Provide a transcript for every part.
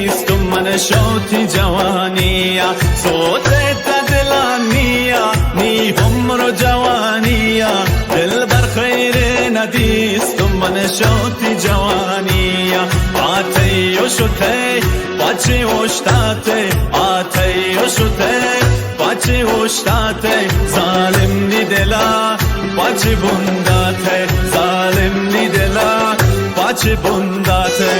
ندیست و من شوتی جوانیا صوت دلانیا نی عمر جوانیا دل بر خیر ندیست و من شوتی جوانیا آتی و شته باچی وشتاته آتی و شته باچی وشتاته ظالم نی دلا باچی بنداته ظالم نی دلا باچی بنداته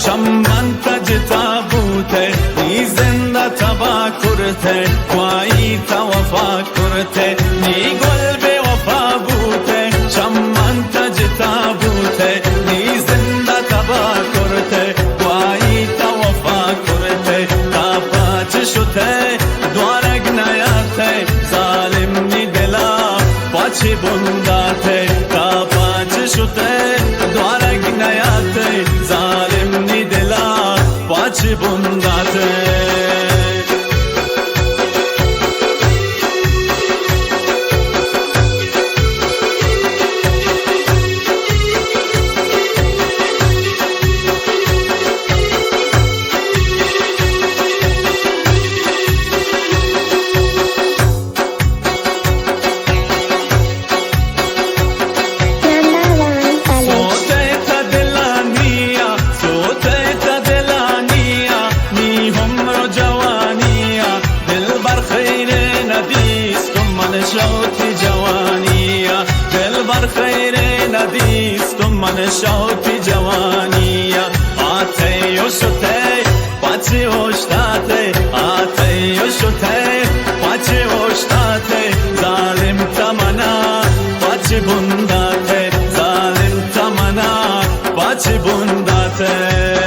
شمن تجتا بوته نی زنده تبا کرته وای تا وفا کرته نی گل به وفا بوته شمن تجتا بوته نی زنده تبا کرته وای تا وفا کرته تا پاچ شده دوارگ نیاته ظالم نی دلا پاچی بنداته تا پاچ شده دوارگ نیاته ظالم نی دلا پاچی بنداته شوتی جوانیا دل بر خیر ندیست و من شوتی جوانیا آتی و شته پاچی وشتاته آتی و شته پاچی وشتاته ظالم تمنا پاچی بنداته ظالم تمنا پاچی بنداته